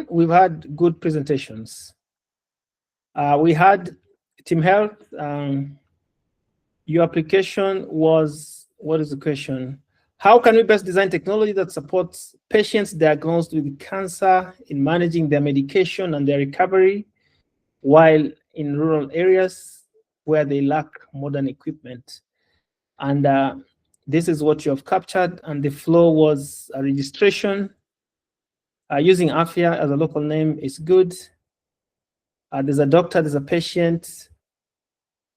we've had good presentations. We had Team Health. Your application was, what is the question? How can we best design technology that supports patients diagnosed with cancer in managing their medication and their recovery while in rural areas where they lack modern equipment? And this is what you have captured. And the flow was a registration. Using AFIA as a local name is good. There's a doctor, there's a patient.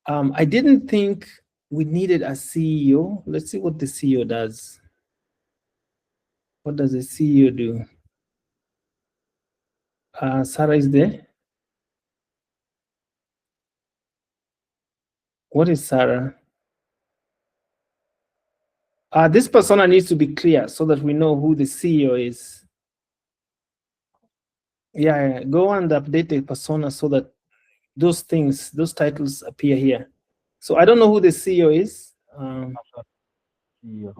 I didn't think we needed a CEO. Let's see what the CEO does. What does the CEO do? Sarah is there. What is Sarah? This persona needs to be clear so that we know who the CEO is. Yeah, go and update the persona so that those things, those titles appear here. So I don't know who the CEO is. CEO.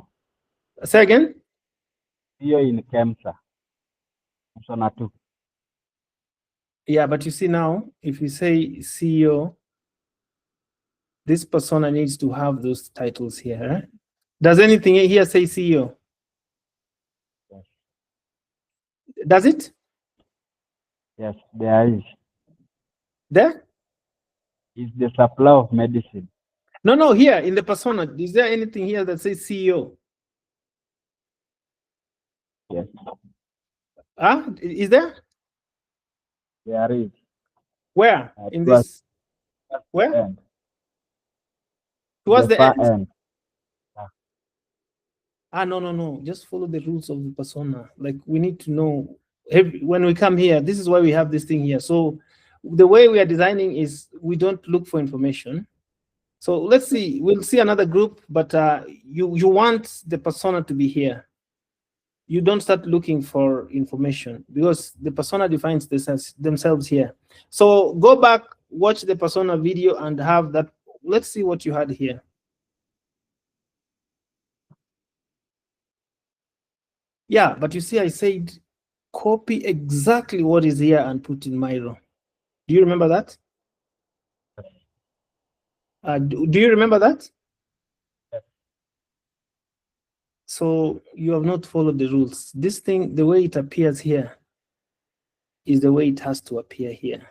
Say again? CEO in KEMSA. Persona 2. Yeah, but you see now, if you say CEO, this persona needs to have those titles here. Right? Does anything here say CEO? Yes. Does it? Yes, there is. There? Is the supply of medicine. No, here in the persona, is there anything here that says CEO? Yes. Is there? There is. Where? In this? Where? End. Towards the far end? Yeah. No. Just follow the rules of the persona. Like, we need to know when we come here. This is why we have this thing here. So the way we are designing is we don't look for information. So let's see. We'll see another group, but you want the persona to be here. You don't start looking for information because the persona defines themselves here. So go back, watch the persona video and have that. Let's see what you had here. Yeah, but you see, I said copy exactly what is here and put in Miro. Do you remember that? Do you remember that? So you have not followed the rules. This thing, the way it appears here is the way it has to appear here.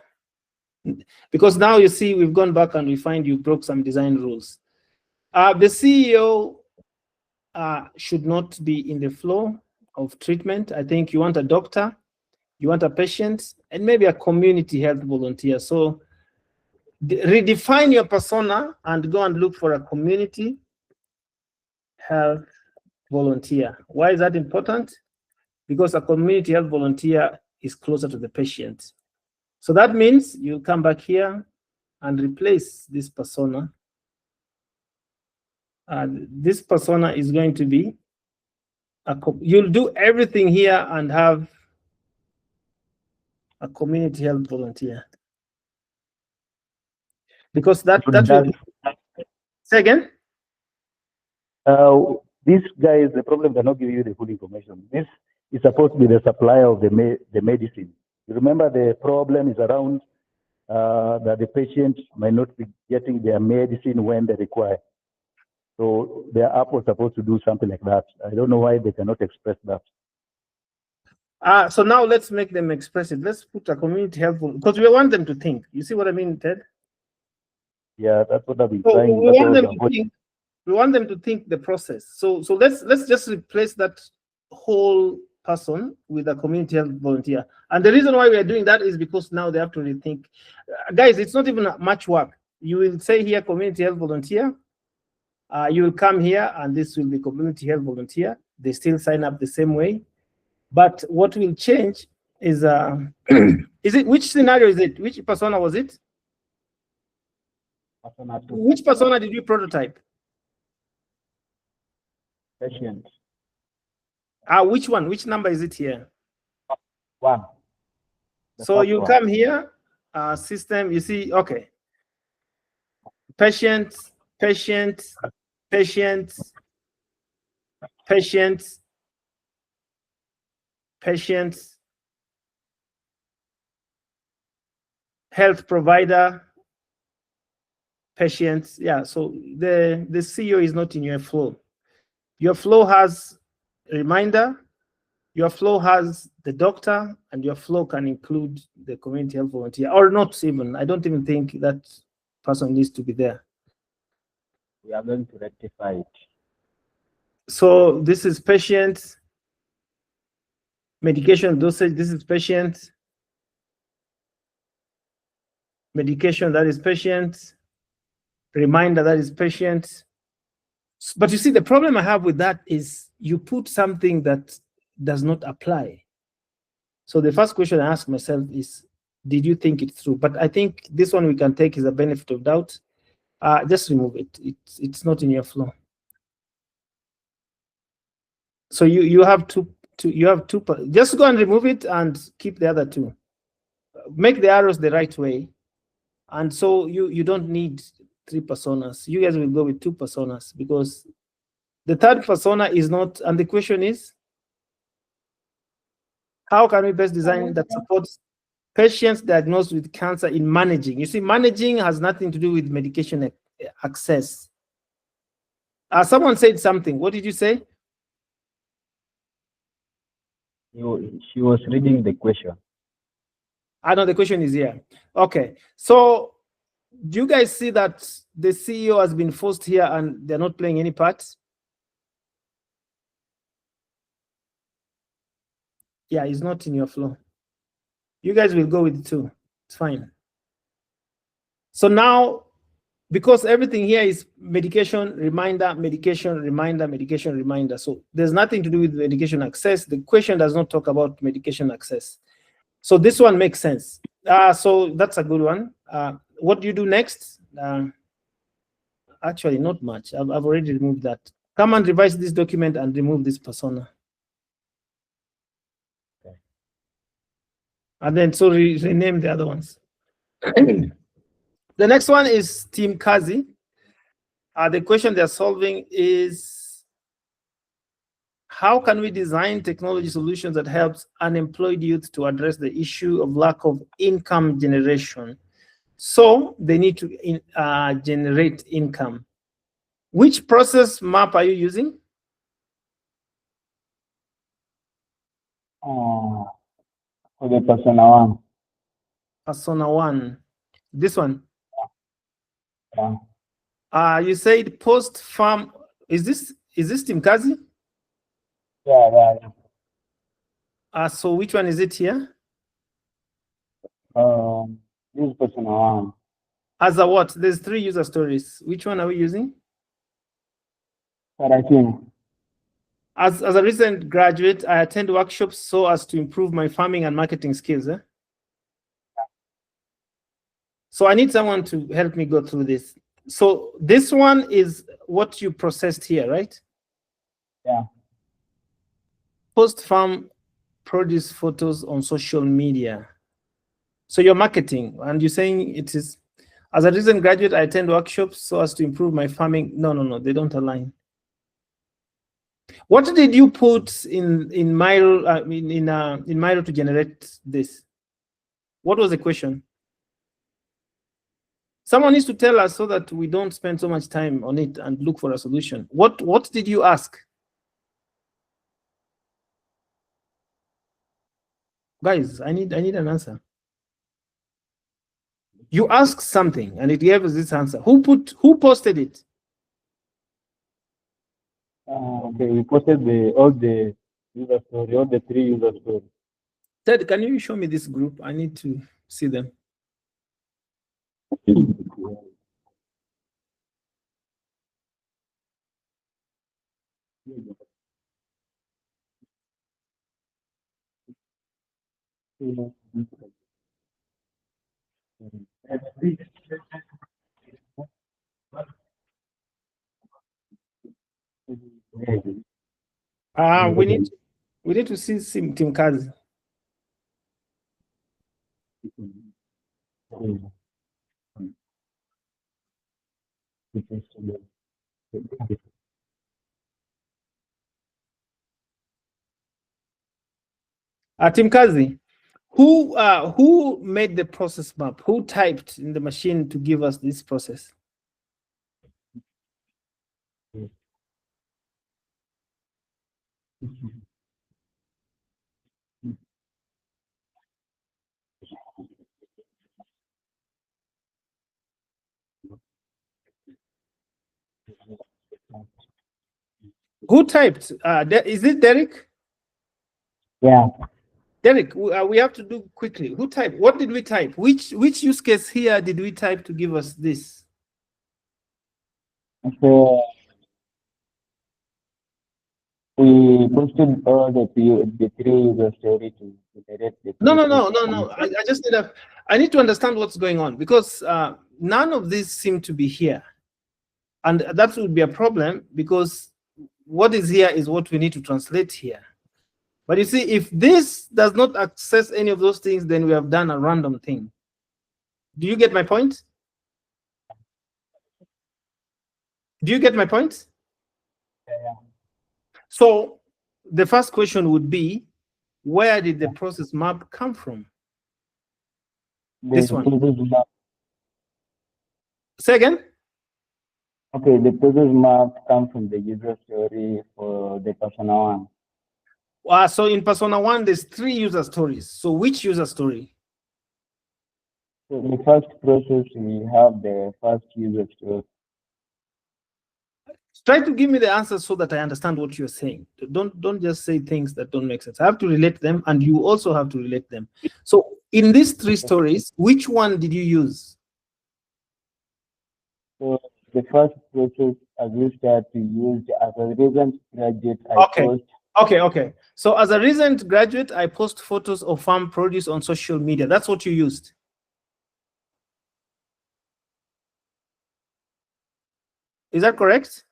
Because now you see, we've gone back and we find you broke some design rules. The CEO should not be in the flow of treatment. I think you want a doctor, you want a patient, and maybe a community health volunteer. So redefine your persona and go and look for a community health volunteer. Why is that important? Because a community health volunteer is closer to the patient. So that means you come back here and replace this persona. This persona is going to be you'll do everything here and have a community health volunteer. Because that will be... Say again? These guys, the problem, they're not giving you the full information. This is supposed to be the supplier of the medicine. You remember the problem is around that the patient might not be getting their medicine when they require. So their app was supposed to do something like that. I don't know why they cannot express that. So now let's make them express it. Let's put a community health, because we want them to think. You see what I mean, Ted? Yeah, that's what I've been trying. We want them to think the process. So let's just replace that whole person with a community health volunteer. And the reason why we are doing that is because now they have to rethink. Guys, it's not even much work. You will say here community health volunteer. You will come here and this will be community health volunteer. They still sign up the same way. But what will change is it, which scenario is it? Which persona was it? Persona 2. Which persona did you prototype? Patient. Which one? Which number is it here? 1. So you come here, system, you see, okay. Patients, patients, patients, patients, patients, health provider, patients. Yeah, so the CEO is not in your flow. Your flow has a reminder, your flow has the doctor, and your flow can include the community health volunteer, or not even. I don't even think that person needs to be there. We are going to rectify it. So this is patient, medication dosage, this is patient, medication, that is patient, reminder, that is patient. But you see, the problem I have with that is you put something that does not apply. So the first question I ask myself is, did you think it through? But I think this one we can take is a benefit of doubt. Just remove it. It's not in your flow. So you have two. Just go and remove it and keep the other two. Make the arrows the right way, and so you don't need 3 personas. You guys will go with 2 personas because the third persona is not. And the question is, how can we best design that supports patients diagnosed with cancer in managing? You see, managing has nothing to do with medication access. Someone said something. What did you say? She was reading the question. I know the question is here. Okay. So do you guys see that the CEO has been forced here and they're not playing any part? Yeah, it's not in your flow. You guys will go with it too. It's fine. So now, because everything here is medication, reminder, medication, reminder, medication, reminder. So there's nothing to do with medication access. The question does not talk about medication access. So this one makes sense. So that's a good one. What do you do next? Actually, not much. I've already removed that. Come and revise this document and remove this persona. Okay. And then so rename the other ones. The next one is Team Kazi. The question they're solving is, how can we design technology solutions that helps unemployed youth to address the issue of lack of income generation? So they need to generate income. Which process map are you using? For the persona 1. Persona 1. This one. Yeah. You said post farm. Is this Team Kazi? Yeah. So which one is it here? This is persona 1. As a what? There's 3 user stories. Which one are we using? Karatin. As a recent graduate, I attend workshops so as to improve my farming and marketing skills. So I need someone to help me go through this. So this one is what you processed here, right? Yeah. Post farm produce photos on social media. So you're marketing, and you're saying it is, as a recent graduate, I attend workshops so as to improve my farming. No, they don't align. What did you put in Miro in Miro to generate this? What was the question? Someone needs to tell us so that we don't spend so much time on it and look for a solution. What did you ask? Guys, I need an answer. You asked something and it gave us this answer. Who posted it? Okay, we posted all the user story, all the 3 user stories. Ted, can you show me this group? I need to see them. We need to see Team Kazi. Team Kazi, Who made the process map? Who typed in the machine to give us this process? Who typed? Is it Derek? Yeah. Derek, we have to do quickly. Who typed? What did we type? Which use case here did we type to give us this? So we posted all the three user story to direct the No. process. I just need to understand what's going on, because none of these seem to be here, and that would be a problem, because what is here is what we need to translate here. But you see, if this does not access any of those things, then we have done a random thing. Do you get my point? Do you get my point? Yeah. So the first question would be, where did the process map come from? This one. Map. Say again? Okay, the process map comes from the user story for the persona one. So in persona one, there's 3 user stories. So which user story? So the first process, we have the first user story. Try to give me the answer so that I understand what you're saying. Don't just say things that don't make sense. I have to relate them, and you also have to relate them. So in these 3 stories, which one did you use? So the first process, as we start to use as a recent graduate, Okay. So as a recent graduate, I post photos of farm produce on social media. That's what you used. Is that correct?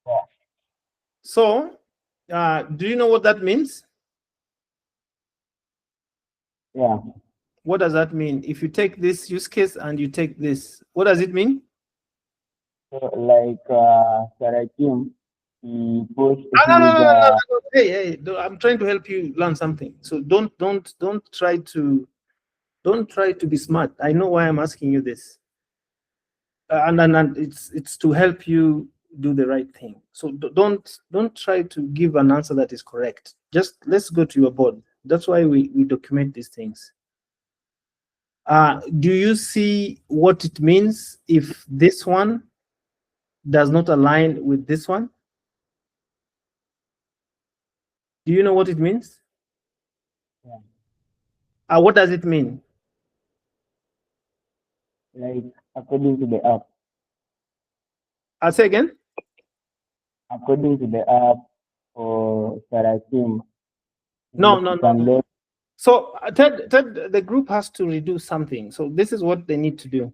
Yeah. So, do you know what that means? Yeah. What does that mean? If you take this use case and you take this, what does it mean? So like Sarakim, he posts No. Hey, I'm trying to help you learn something. So don't try to be smart. I know why I'm asking you this, and it's to help you do the right thing. So don't try to give an answer that is correct. Just let's go to your board. That's why we document these things. Do you see what it means if this one does not align with this one? Do you know what it means? Yeah. What does it mean? Like according to the app. I'll say again. According to the app for Sarakim. No. So Ted, the group has to redo something. So this is what they need to do.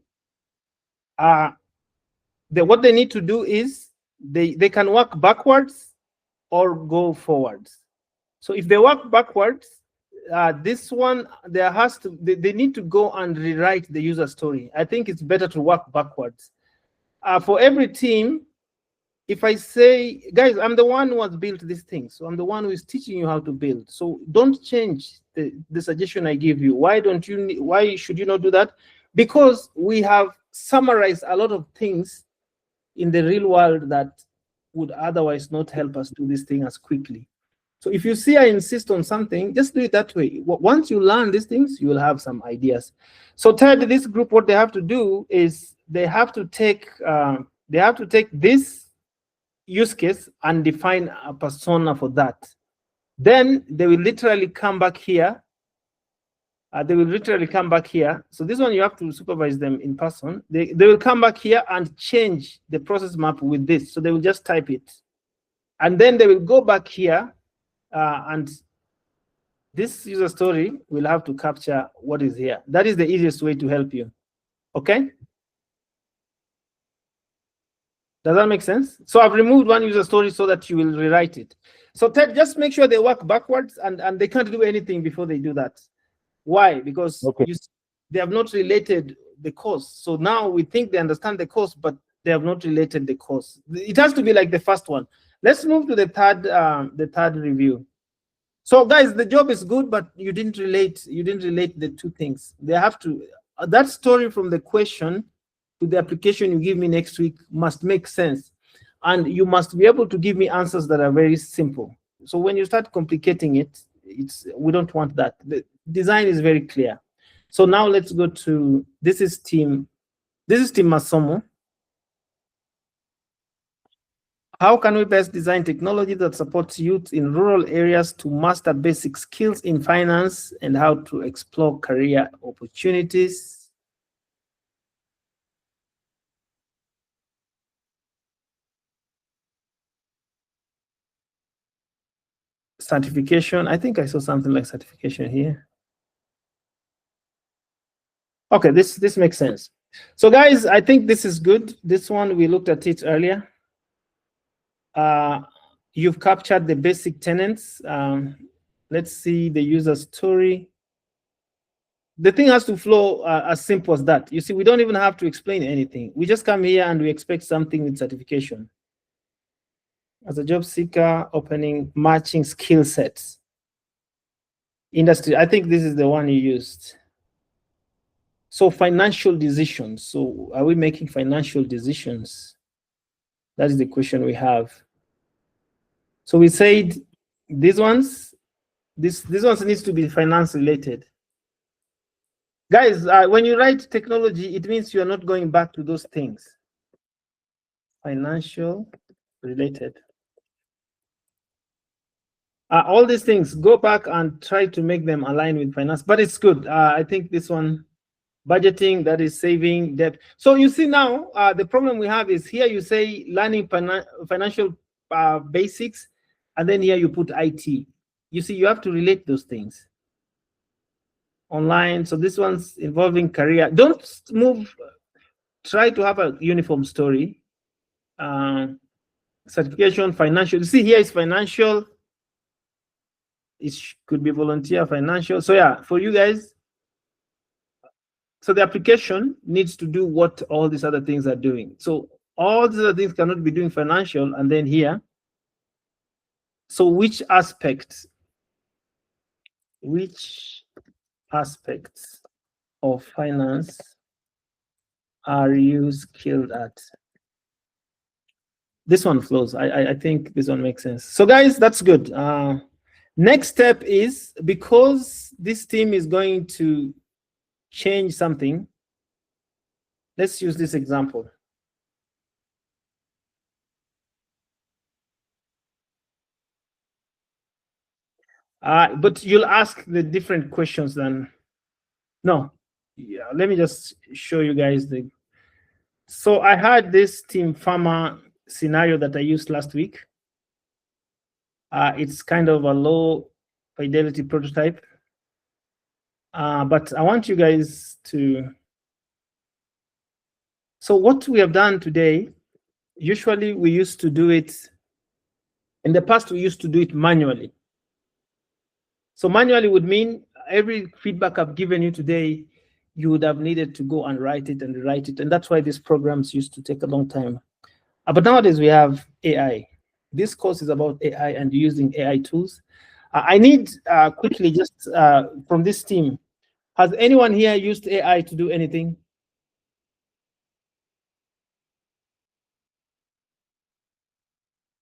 What they need to do is they can work backwards or go forwards. So if they work backwards, this one they need to go and rewrite the user story. I think it's better to work backwards. For every team, if I say, guys, I'm the one who has built this thing, so I'm the one who is teaching you how to build. So don't change the suggestion I give you. Why should you not do that? Because we have summarized a lot of things in the real world that would otherwise not help us do this thing as quickly. So if you see I insist on something, just do it that way. Once you learn these things, you will have some ideas. So Ted, this group, what they have to do is they have to take this use case and define a persona for that. Then they will literally come back here. So this one you have to supervise them in person. They will come back here and change the process map with this. So they will just type it. And then they will go back here and this user story will have to capture what is here. That is the easiest way to help you. Okay? Does that make sense? So I've removed one user story so that you will rewrite it. So Ted, just make sure they work backwards and they can't do anything before they do that. Why? Because they have not related the course. So now we think they understand the course, but they have not related the course. It has to be like the first one. Let's move to the third review. So guys, the job is good, but you didn't relate the two things. They have to, that story from the question to the application you give me next week must make sense. And you must be able to give me answers that are very simple. So when you start complicating it, we don't want that. The design is very clear. So now let's go to, this is team Masomo. How can we best design technology that supports youth in rural areas to master basic skills in finance and how to explore career opportunities? Certification. I think I saw something like certification here. Okay, this makes sense. So guys, I think this is good. This one, we looked at it earlier. You've captured the basic tenets. Let's see the user story. The thing has to flow as simple as that. You see, we don't even have to explain anything. We just come here and we expect something with certification. As a job seeker, opening, matching skill sets. Industry, I think this is the one you used. So financial decisions. So are we making financial decisions? That is the question we have. So we said these ones, these ones needs to be finance related. Guys, when you write technology, it means you are not going back to those things. Financial related. All these things, go back and try to make them align with finance, but it's good. I think this one, budgeting, that is saving, debt. So you see now, the problem we have is here you say learning financial basics, and then here you put IT. You see, you have to relate those things. Online, so this one's involving career. Don't move, try to have a uniform story. Certification, financial. You see here is financial. It could be volunteer, financial. So yeah, for you guys, so the application needs to do what all these other things are doing. So all these other things cannot be doing financial, and then here. So which aspects of finance are you skilled at? This one flows. I think this one makes sense. So guys, that's good. Next step is, because this team is going to change something, let's use this example. But you'll ask the different questions then. No, yeah, let me just show you guys the. So I had this team farmer scenario that I used last week. It's kind of a low fidelity prototype. But I want you guys to. So what we have done today, usually we used to do it, in the past we used to do it manually. So manually would mean every feedback I've given you today, you would have needed to go and write it and rewrite it. And that's why these programs used to take a long time. But nowadays we have AI. This course is about AI and using AI tools. I need quickly, just from this team, has anyone here used AI to do anything?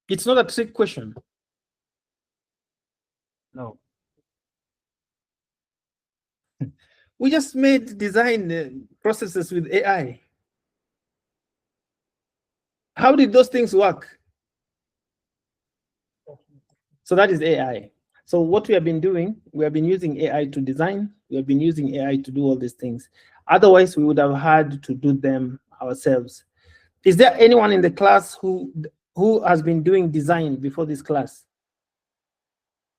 It's not a trick question. No. We just made design processes with AI. How did those things work? So that is AI. So what we have been doing, we have been using AI to design. We have been using AI to do all these things. Otherwise, we would have had to do them ourselves. Is there anyone in the class who has been doing design before this class?